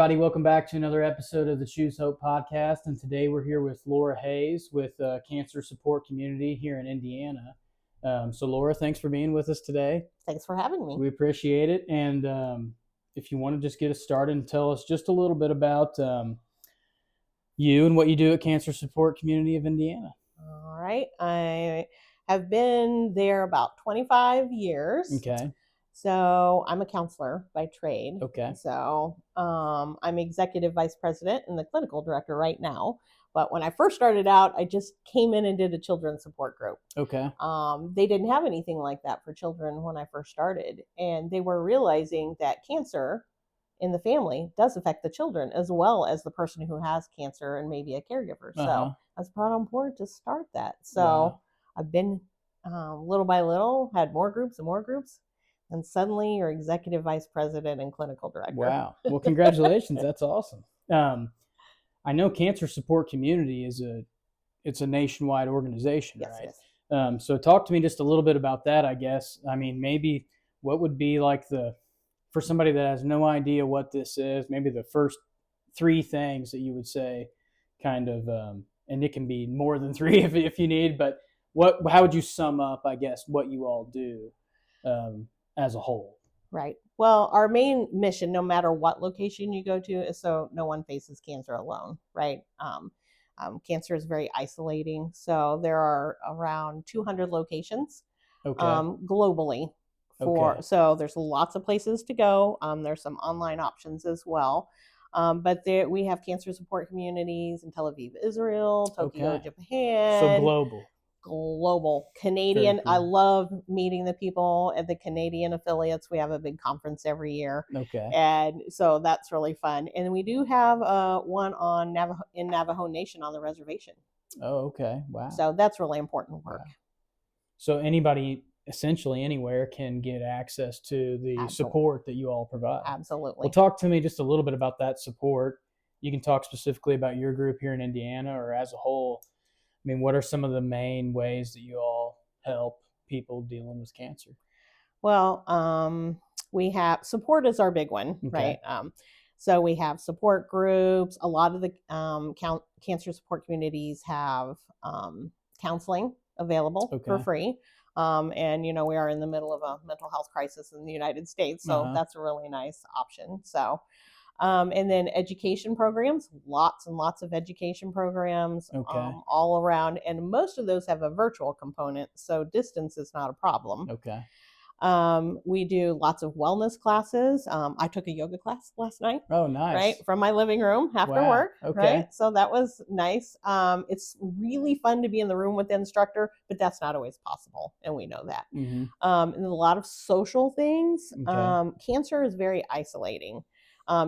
everybody. Welcome back to another episode of the Choose Hope podcast. And today we're here with Lora Hays with Cancer Support Community here in Indiana. So, Lora, thanks for being with us today. Thanks for having me. We appreciate it. And if you want to just get us started and tell us just a little bit about you and what you do at Cancer Support Community of Indiana. All right. I have been there about 25 years. Okay. So I'm a counselor by trade. Okay. So I'm executive vice president and the clinical director right now. But when I first started out, I just came in and did a children's support group. Okay. They didn't have anything like that for children when I first started. And they were realizing that cancer in the family does affect the children as well as the person who has cancer and maybe a caregiver. So I was brought on board to start that. So I've been little by little, had more groups and more groups. And suddenly you're executive vice president and clinical director. Wow. Well, congratulations. That's awesome. I know Cancer Support Community it's a nationwide organization, Yes, right? Yes. So talk to me just a little bit about that, I guess. I mean, maybe what would be like for somebody that has no idea what this is, maybe the first three things that you would say kind of, and it can be more than three if you need, but how would you sum up, I guess, what you all do as a whole? Right. Well, our main mission, no matter what location you go to, is so no one faces cancer alone, right? Cancer is very isolating. So there are around 200 locations globally. So there's lots of places to go. There's some online options as well. But we have cancer support communities in Tel Aviv, Israel, Tokyo, Japan. So global. Canadian. I love meeting the people at the Canadian affiliates. We have a big conference every year. Okay. And so that's really fun. And we do have one in Navajo Nation on the reservation. Oh, okay. Wow. So that's really important work. Wow. So anybody essentially anywhere can get access to the support that you all provide. Absolutely. Well, talk to me just a little bit about that support. You can talk specifically about your group here in Indiana or as a whole. I mean, what are some of the main ways that you all help people dealing with cancer? Well, we have support is our big one, right? So we have support groups. A lot of the cancer support communities have counseling available for free. And, we are in the middle of a mental health crisis in the United States. So that's a really nice option. So and then education programs, lots and lots of education programs all around. And most of those have a virtual component. So distance is not a problem. Okay. We do lots of wellness classes. I took a yoga class last night. Oh, nice. Right. From my living room after work. Okay. Right. So that was nice. It's really fun to be in the room with the instructor, but that's not always possible. And we know that. Mm-hmm. And a lot of social things. Cancer is very isolating.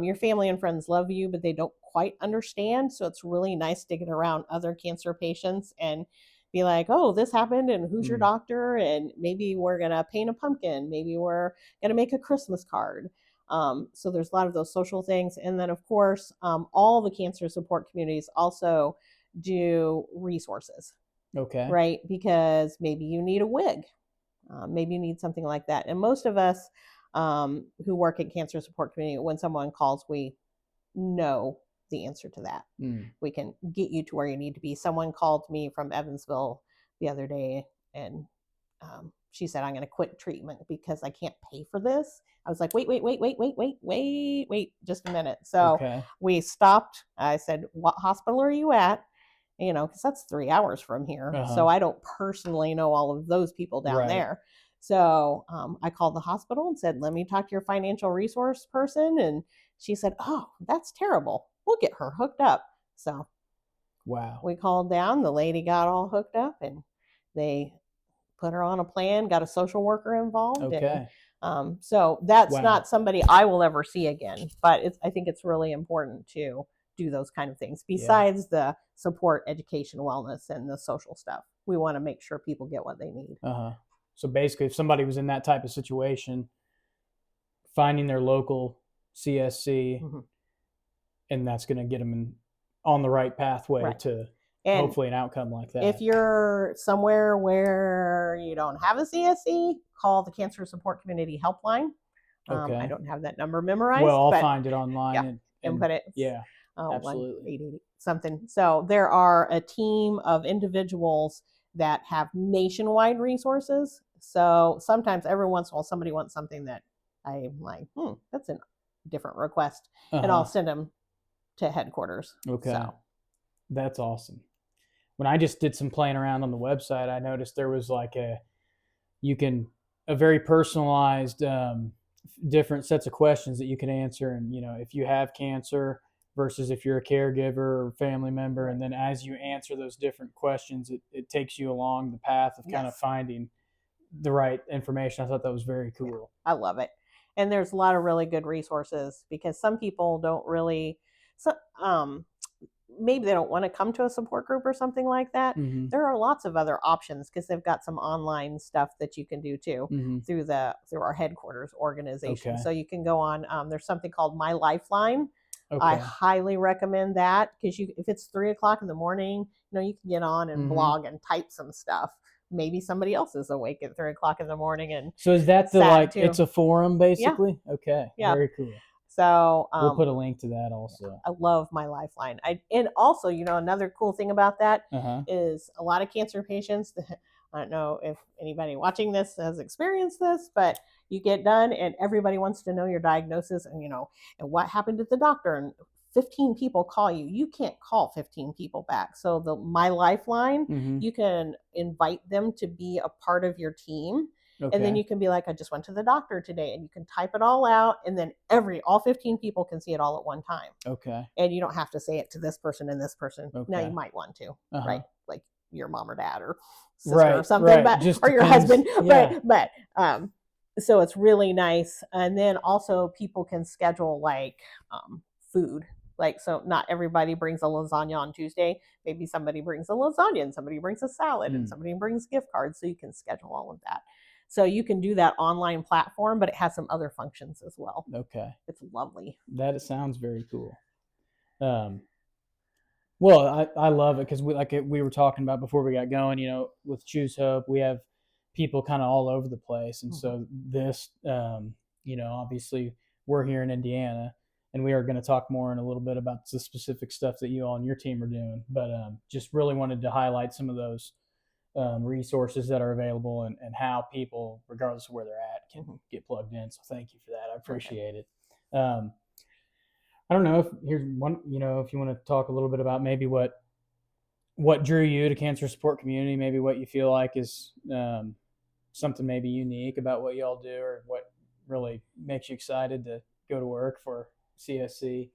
Your family and friends love you, but they don't quite understand. So it's really nice to get around other cancer patients and be like, oh, this happened and who's your doctor? And maybe we're going to paint a pumpkin. Maybe we're going to make a Christmas card. So there's a lot of those social things. And then, of course, all the cancer support communities also do resources. Okay. Right? Because maybe you need a wig. Maybe you need something like that. And most of us who work at cancer support community, when someone calls, we know the answer to that. We can get you to where you need to be. Someone called me from Evansville the other day and she said, I'm going to quit treatment because I can't pay for this. I was like, wait, just a minute. So we stopped. I said, what hospital are you at? Because that's 3 hours from here. So I don't personally know all of those people down there. So I called the hospital and said, let me talk to your financial resource person. And she said, oh, that's terrible. We'll get her hooked up. So we called down. The lady got all hooked up and they put her on a plan, got a social worker involved. And, so that's not somebody I will ever see again. But I think it's really important to do those kind of things. Besides the support, education, wellness, and the social stuff, we want to make sure people get what they need. So basically, if somebody was in that type of situation, finding their local CSC, and that's going to get them on the right pathway to hopefully an outcome like that. If you're somewhere where you don't have a CSC, call the Cancer Support Community Helpline. I don't have that number memorized. Well, I'll find it online input it. Yeah, absolutely. 880 something. So there are a team of individuals that have nationwide resources. So sometimes every once in a while somebody wants something that I'm like, that's a different request. And I'll send them to headquarters. Okay. So that's awesome. When I just did some playing around on the website, I noticed there was like a very personalized different sets of questions that you can answer. And, if you have cancer versus if you're a caregiver or family member. And then as you answer those different questions, it takes you along the path of kind of finding the right information. I thought that was very cool. I love it. And there's a lot of really good resources because some people don't really, maybe they don't want to come to a support group or something like that. Mm-hmm. There are lots of other options because they've got some online stuff that you can do too through our headquarters organization. Okay. So you can go on. There's something called My Lifeline. Okay. I highly recommend that because if it's 3:00 in the morning, you can get on and blog and type some stuff. Maybe somebody else is awake at 3:00 in the morning, and so is that it's a forum basically? Yeah. Okay. Yeah. Very cool. So we'll put a link to that also. I love My Lifeline. And also, another cool thing about that is a lot of cancer patients. I don't know if anybody watching this has experienced this, but you get done and everybody wants to know your diagnosis and and what happened at the doctor. And 15 people call you. You can't call 15 people back. So the My Lifeline, you can invite them to be a part of your team. Okay. And then you can be like, I just went to the doctor today, and you can type it all out, and then all 15 people can see it all at one time. Okay. And you don't have to say it to this person and this person. Okay. Now you might want to, right? Like your mom or dad or sister or something, but or your husband, yeah. Right? But so it's really nice. And then also people can schedule like food. Like, so not everybody brings a lasagna on Tuesday. Maybe somebody brings a lasagna and somebody brings a salad and somebody brings gift cards. So you can schedule all of that. So you can do that online platform, but it has some other functions as well. Okay. It's lovely. That sounds very cool. Well, I love it because we were talking about before we got going, with Choose Hope, we have people kind of all over the place. And so this, obviously we're here in Indiana, and we are going to talk more in a little bit about the specific stuff that you all and your team are doing. But just really wanted to highlight some of those resources that are available and how people, regardless of where they're at, can get plugged in. So thank you for that. I appreciate it. I don't know if here's one, if you want to talk a little bit about maybe what drew you to cancer support community, maybe what you feel like is something maybe unique about what y'all do, or what really makes you excited to go to work for CSC.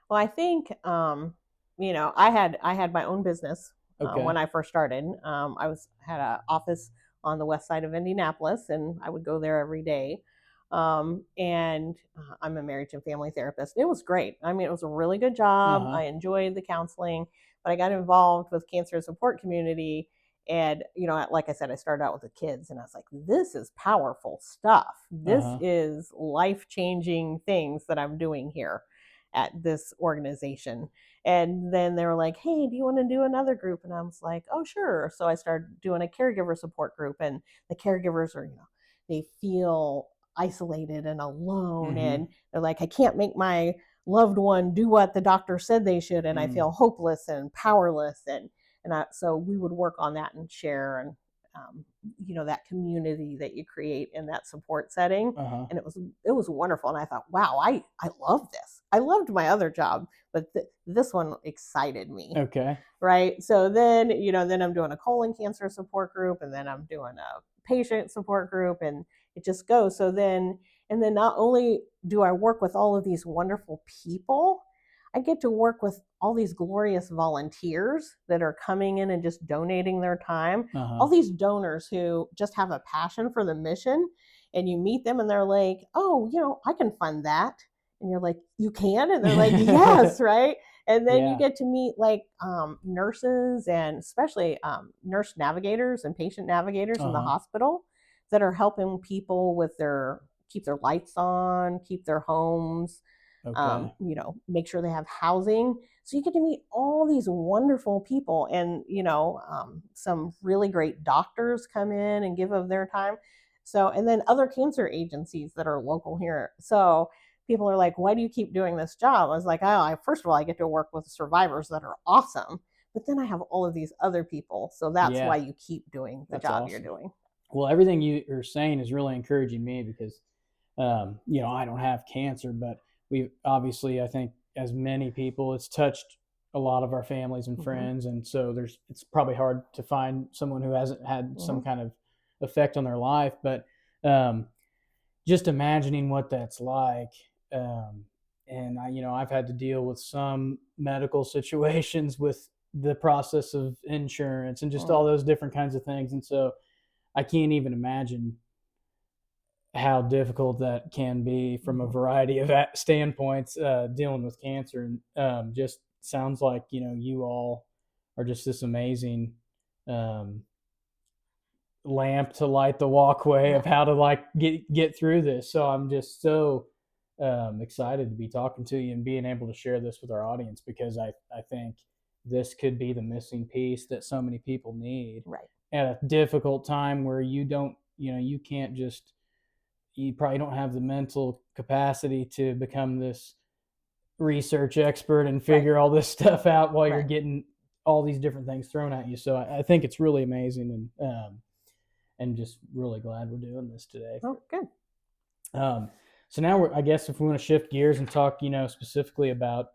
Well, I think, I had my own business. Okay. When I first started, I had an office on the west side of Indianapolis, and I would go there every day. And I'm a marriage and family therapist. It was great. I mean, it was a really good job. I enjoyed the counseling, but I got involved with cancer support community. And, like I said, I started out with the kids, and I was like, this is powerful stuff. This is life-changing things that I'm doing here at this organization. And then they were like, hey, do you want to do another group? And I was like, oh, sure. So I started doing a caregiver support group, and the caregivers are, they feel isolated and alone. And they're like, I can't make my loved one do what the doctor said they should. And I feel hopeless and powerless. So we would work on that and share, and that community that you create in that support setting. And it was wonderful. And I thought, wow, I love this. I loved my other job, but this one excited me. Okay. Right. So then, then I'm doing a colon cancer support group, and then I'm doing a patient support group, and it just goes. So then not only do I work with all of these wonderful people, I get to work with all these glorious volunteers that are coming in and just donating their time. All these donors who just have a passion for the mission, and you meet them and they're like, oh, I can fund that. And you're like, you can? And they're like, yes, right? And then you get to meet like nurses, and especially nurse navigators and patient navigators in the hospital that are helping people with keep their lights on, keep their homes, make sure they have housing. So you get to meet all these wonderful people, and, some really great doctors come in and give of their time. So, and then other cancer agencies that are local here. So people are like, why do you keep doing this job? I was like, oh, first of all, I get to work with survivors that are awesome, but then I have all of these other people. So that's why you keep doing the job you're doing. Well, everything you are saying is really encouraging me because, I don't have cancer, but we obviously, I think as many people, it's touched a lot of our families and friends. And so it's probably hard to find someone who hasn't had some kind of effect on their life, but just imagining what that's like. And I've had to deal with some medical situations with the process of insurance and just all those different kinds of things. And so I can't even imagine how difficult that can be from a variety of standpoints, dealing with cancer. And just sounds like, you all are just this amazing lamp to light the walkway of how to get through this. So I'm just so excited to be talking to you and being able to share this with our audience, because I think this could be the missing piece that so many people need at a difficult time where you don't, you can't just, you probably don't have the mental capacity to become this research expert and figure all this stuff out while you're getting all these different things thrown at you. So I think it's really amazing, and just really glad we're doing this today. Oh, good. So now I guess if we want to shift gears and talk, specifically about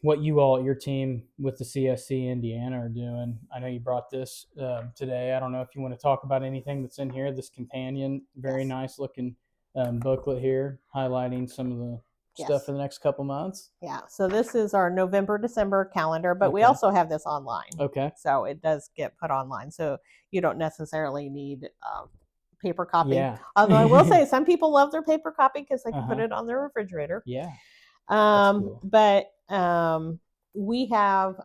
what you all, your team with the CSC Indiana are doing. I know you brought this today. I don't know if you want to talk about anything that's in here, this companion, very nice looking booklet here, highlighting some of the stuff for the next couple months. Yeah. So this is our November, December calendar, but we also have this online. Okay. So it does get put online. So you don't necessarily need paper copy. Yeah. Although I will say some people love their paper copy because they can put it on their refrigerator. Yeah. Cool. But we have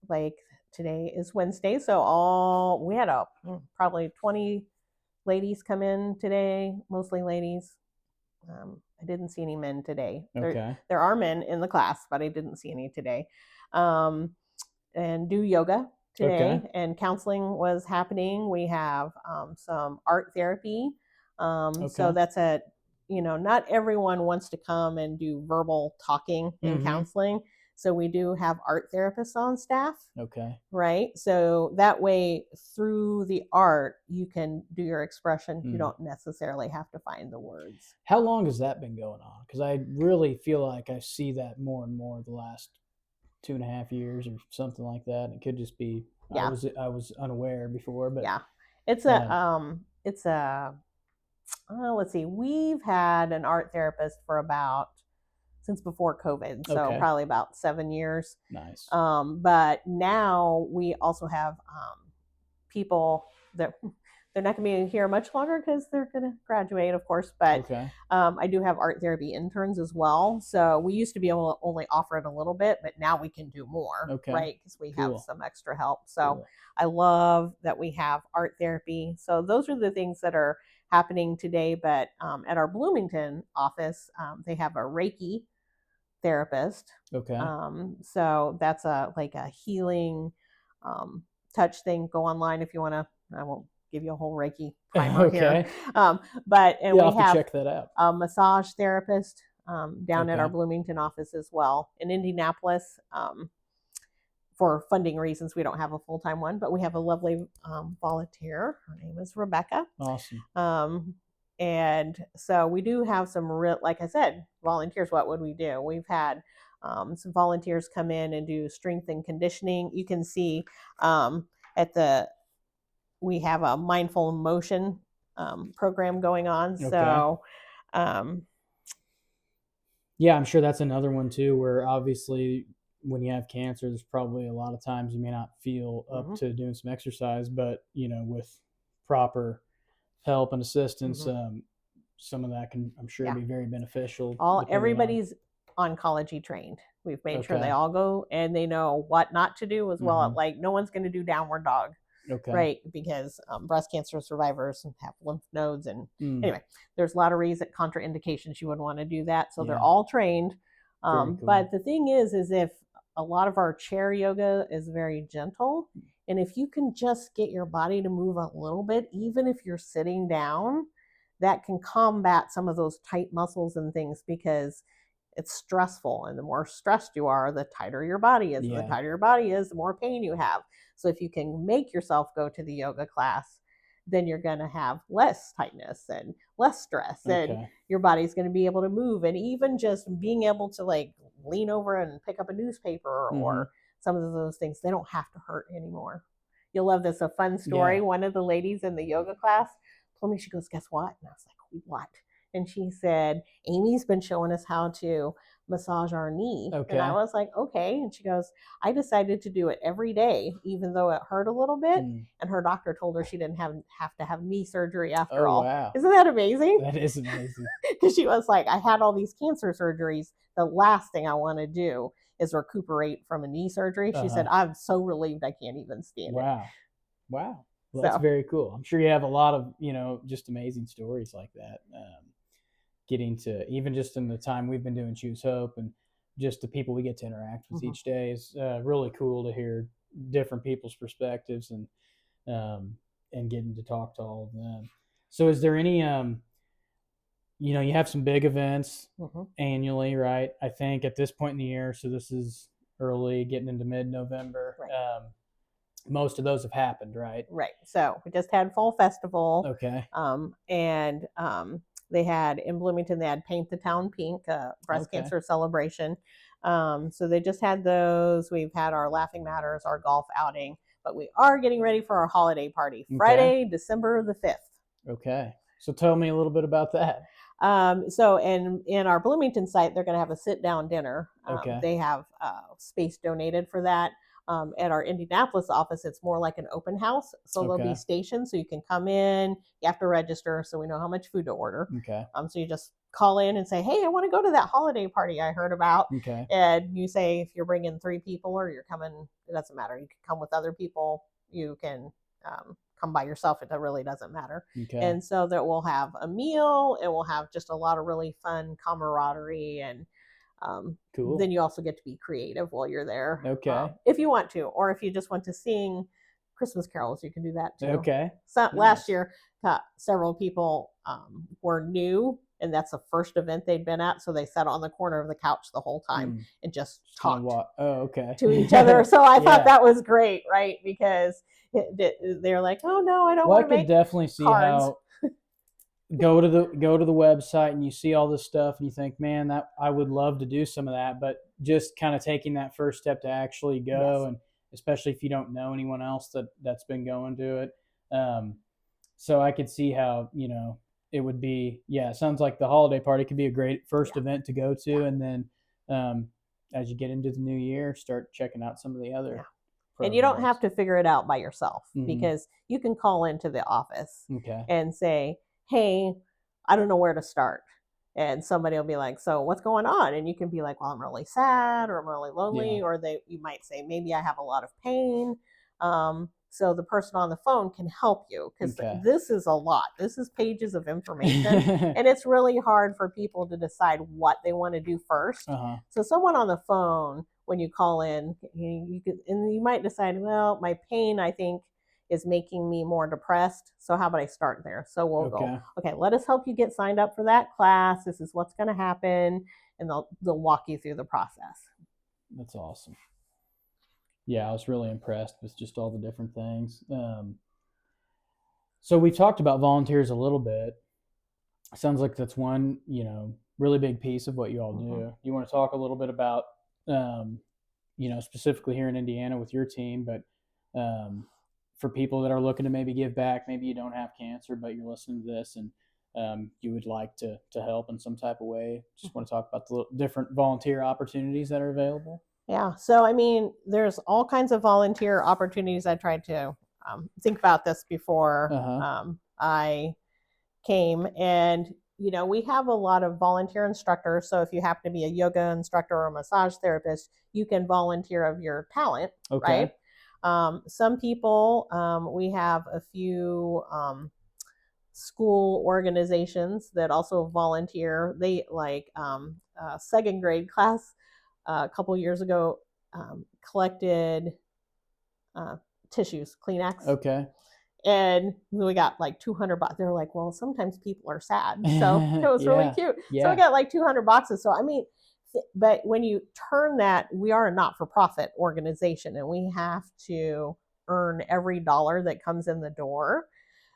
like today is Wednesday, so we had probably 20 ladies come in today, mostly ladies. I didn't see any men today. Okay. There are men in the class, but I didn't see any today. And do yoga today, and counseling was happening. We have some art therapy. So that's not everyone wants to come and do verbal talking in counseling. So we do have art therapists on staff. Okay. Right. So that way, through the art, you can do your expression. You don't necessarily have to find the words. How long has that been going on? Because I really feel like I see that more and more the last 2.5 years or something like that. It could just be I was unaware before, but it's let's see, we've had an art therapist for since before COVID, so probably about 7 years. Nice. But now we also have people that they're not going to be here much longer because they're going to graduate, of course. But I do have art therapy interns as well. So we used to be able to only offer it a little bit, but now we can do more, right? Because we have some extra help. So I love that we have art therapy. So those are the things that are happening today. But at our Bloomington office, they have a Reiki therapist. So that's a healing touch thing. Go online if you want to. I won't give you a whole Reiki primer here. But we have check that out. A massage therapist down at our Bloomington office as well. In Indianapolis, for funding reasons, we don't have a full-time one, but we have a lovely volunteer. Her name is Rebecca. Awesome. And so we do have some like I said, volunteers. What would we do? We've had some volunteers come in and do strength and conditioning. You can see we have a mindful motion program going on. So I'm sure that's another one too, where obviously when you have cancer, there's probably a lot of times you may not feel up to doing some exercise, but with proper help and assistance, some of that can, I'm sure, be very beneficial. Everybody's oncology trained. We've made sure they all go and they know what not to do as well. Like no one's going to do downward dog, right? Because breast cancer survivors have lymph nodes, and anyway, there's a lot of contraindications you would want to do that. So they're all trained. Cool. But the thing is if a lot of our chair yoga is very gentle, and if you can just get your body to move a little bit, even if you're sitting down, that can combat some of those tight muscles and things, because it's stressful, and the more stressed you are, the tighter your body is. The tighter your body is, the more pain you have. So if you can make yourself go to the yoga class, then you're going to have less tightness and less stress, and your body's going to be able to move. And even just being able to like lean over and pick up a newspaper or some of those things, they don't have to hurt anymore. You'll love this. A fun story. One of the ladies in the yoga class told me, she goes, guess what? And I was like, what? And she said, Amy's been showing us how to massage our knee. And I was like, okay. And she goes, I decided to do it every day, even though it hurt a little bit. And her doctor told her she didn't have to have knee surgery after all. Wow. Isn't that amazing? That is amazing. Because she was like, I had all these cancer surgeries. The last thing I want to do is recuperate from a knee surgery. She said, I'm so relieved I can't even stand it. Wow. Well, that's very cool. I'm sure you have a lot of, just amazing stories like that. Getting to, even just in the time we've been doing Choose Hope, and just the people we get to interact with each day, is really cool to hear different people's perspectives, and getting to talk to all of them. So is there any, you have some big events annually, right? I think at this point in the year, so this is early, getting into mid-November. Right. Most of those have happened, right? Right. So we just had Fall Festival. Okay. They had in Bloomington, they had Paint the Town Pink, breast cancer celebration. So they just had those. We've had our Laughing Matters, our golf outing, but we are getting ready for our holiday party, Friday, December the 5th. Okay. So tell me a little bit about that. So in our Bloomington site, they're going to have a sit-down dinner. They have space donated for that. At our Indianapolis office, it's more like an open house. So there'll be stations, so you can come in. You have to register, so we know how much food to order. So you just call in and say, hey, I want to go to that holiday party I heard about. And you say if you're bringing 3 people or you're coming, it doesn't matter. You can come with other people. You can come by yourself. It really doesn't matter. And so that we'll have a meal, and we'll have just a lot of really fun camaraderie, and cool. Then you also get to be creative while you're there. If you want to, or if you just want to sing Christmas carols, you can do that too. So last year, several people were new, and that's the first event they'd been at. So they sat on the corner of the couch the whole time and just talked to each other. So I thought that was great, right? Because they're like, oh no, I don't want to make I could definitely see cards. How go to the website and you see all this stuff and you think, man, that I would love to do some of that, but just kind of taking that first step to actually go, and especially if you don't know anyone else that's been going to it. So I could see how, it would be, it sounds like the holiday party could be a great first event to go to. And then as you get into the new year, start checking out some of the other programs. And you don't have to figure it out by yourself, because you can call into the office and say, hey, I don't know where to start. And somebody will be like, so what's going on? And you can be like, well, I'm really sad, or I'm really lonely, or you might say, maybe I have a lot of pain. So the person on the phone can help you, because this is a lot. This is pages of information, and it's really hard for people to decide what they want to do first. So someone on the phone, when you call in, you might decide, well, my pain, I think, is making me more depressed. So how about I start there? So we'll go, let us help you get signed up for that class. This is what's going to happen. And they'll walk you through the process. That's awesome. Yeah, I was really impressed with just all the different things. So we talked about volunteers a little bit. Sounds like that's one, really big piece of what you all do. You want to talk a little bit about, specifically here in Indiana with your team, but for people that are looking to maybe give back, maybe you don't have cancer, but you're listening to this and you would like to help in some type of way. Just want to talk about the different volunteer opportunities that are available. Yeah. So, I mean, there's all kinds of volunteer opportunities. I tried to think about this before I came, and, we have a lot of volunteer instructors. So if you happen to be a yoga instructor or a massage therapist, you can volunteer of your talent, right? Some people, we have a few school organizations that also volunteer. They second grade class a couple years ago collected tissues, Kleenex. And we got like 200 boxes. They're like, well, sometimes people are sad. So it was really cute. So we got like 200 boxes. So, I mean, but when you turn that, we are a not-for-profit organization and we have to earn every dollar that comes in the door.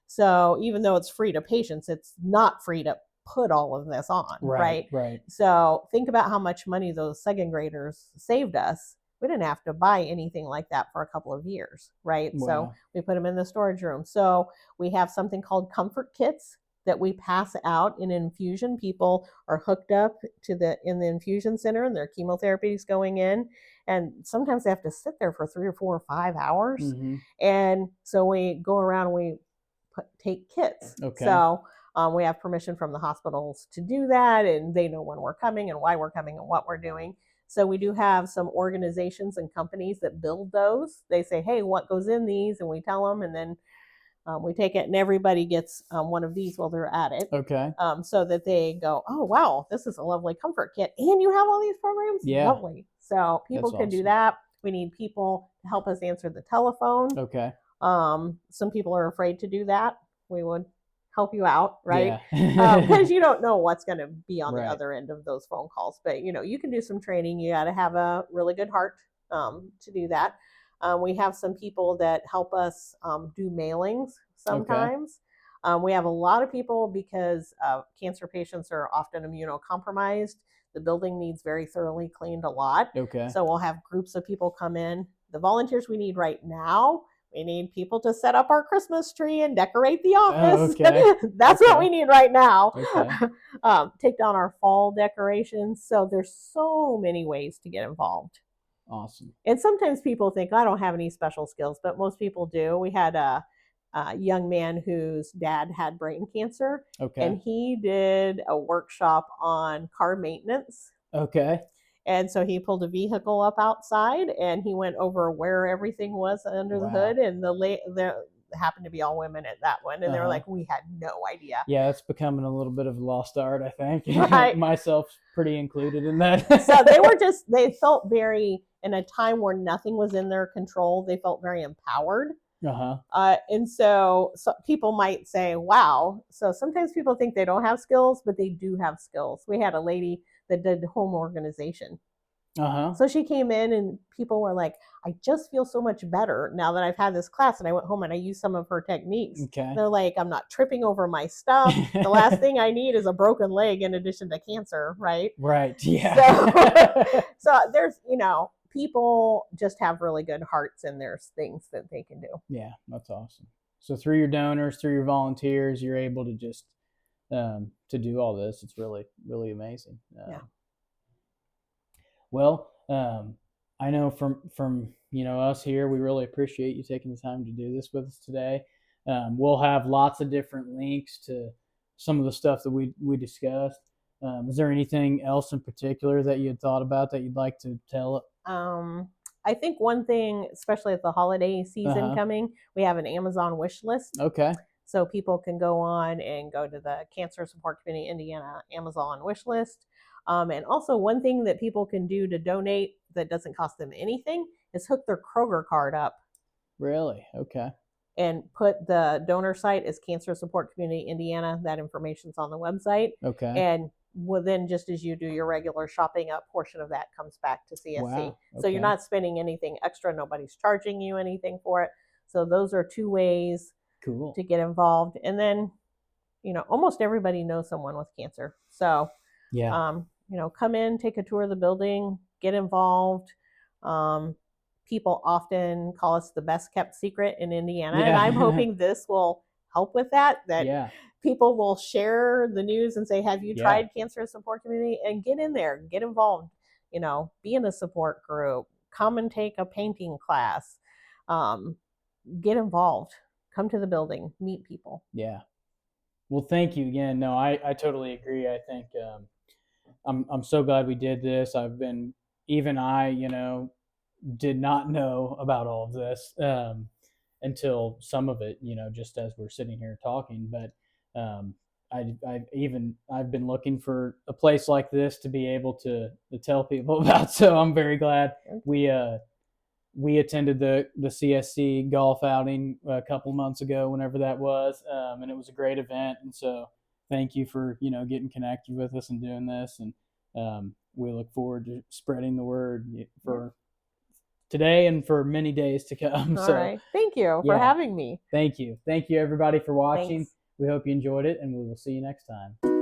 So even though it's free to patients, it's not free to put all of this on, right? Right. So think about how much money those second graders saved us. We didn't have to buy anything like that for a couple of years, right? Wow. So we put them in the storage room. So we have something called comfort kits that we pass out in infusion. People are hooked up to in the infusion center and their chemotherapy is going in. And sometimes they have to sit there for 3 or 4 or 5 hours. Mm-hmm. And so we go around and we take kits. Okay. So we have permission from the hospitals to do that, and they know when we're coming and why we're coming and what we're doing. So we do have some organizations and companies that build those. They say, hey, what goes in these? And we tell them, and then we take it, and everybody gets one of these while they're at it. Okay. So that they go, oh, wow, this is a lovely comfort kit. And you have all these programs? Yeah. Lovely. So people can do that. We need people to help us answer the telephone. Okay. Some people are afraid to do that. We would help you out, right? Yeah. Because you don't know what's going to be on the other end of those phone calls. But, you can do some training. You got to have a really good heart to do that. We have some people that help us do mailings sometimes. Okay. We have a lot of people because cancer patients are often immunocompromised. The building needs very thoroughly cleaned a lot. Okay. So we'll have groups of people come in. The volunteers we need right now, we need people to set up our Christmas tree and decorate the office. Oh, okay. That's what we need right now. Okay. Take down our fall decorations. So there's so many ways to get involved. Awesome. And sometimes people think, I don't have any special skills, but most people do. We had a young man whose dad had brain cancer. Okay. And he did a workshop on car maintenance. Okay. And so he pulled a vehicle up outside and he went over where everything was under the hood. And there happened to be all women at that one. And they were like, we had no idea. Yeah, it's becoming a little bit of a lost art, I think. Right. Myself pretty included in that. So they felt very, in a time where nothing was in their control, they felt very empowered. And so people might say, wow. So sometimes people think they don't have skills, but they do have skills. We had a lady that did home organization. So she came in and people were like, I just feel so much better now that I've had this class, and I went home and I used some of her techniques. Okay. They're like, I'm not tripping over my stuff. The last thing I need is a broken leg in addition to cancer, right? Right. Yeah. So there's, people just have really good hearts and there's things that they can do. Yeah, that's awesome. So through your donors, through your volunteers, you're able to just to do all this. It's really, really amazing. Yeah. Well, I know from us here, we really appreciate you taking the time to do this with us today. We'll have lots of different links to some of the stuff that we discussed. Is there anything else in particular that you had thought about that you'd like to tell? I think one thing, especially with the holiday season coming, we have an Amazon wish list. Okay. So people can go on and go to the Cancer Support Community Indiana Amazon wish list. And also one thing that people can do to donate that doesn't cost them anything is hook their Kroger card up. Really? Okay. And put the donor site as Cancer Support Community Indiana. That information's on the website. Okay. And then just as you do your regular shopping, a portion of that comes back to CSC. Wow. Okay. So you're not spending anything extra. Nobody's charging you anything for it. So those are two ways to get involved. And then, almost everybody knows someone with cancer. So, yeah. Come in, take a tour of the building, get involved. People often call us the best kept secret in Indiana. Yeah. And I'm hoping this will help with that people will share the news and say, have you tried Cancer Support Community? And get in there, get involved, be in a support group, come and take a painting class, get involved, come to the building, meet people. Yeah. Well, thank you again. No, I totally agree. I think I'm so glad we did this. I did not know about all of this until some of it, just as we're sitting here talking. But I've been looking for a place like this to be able to tell people about. So I'm very glad we we attended the CSC golf outing a couple months ago, whenever that was, and it was a great event. And so thank you for getting connected with us and doing this, and we look forward to spreading the word for today and for many days to come. All right. Thank you for having me. Thank you everybody for watching. Thanks. We hope you enjoyed it, and we will see you next time.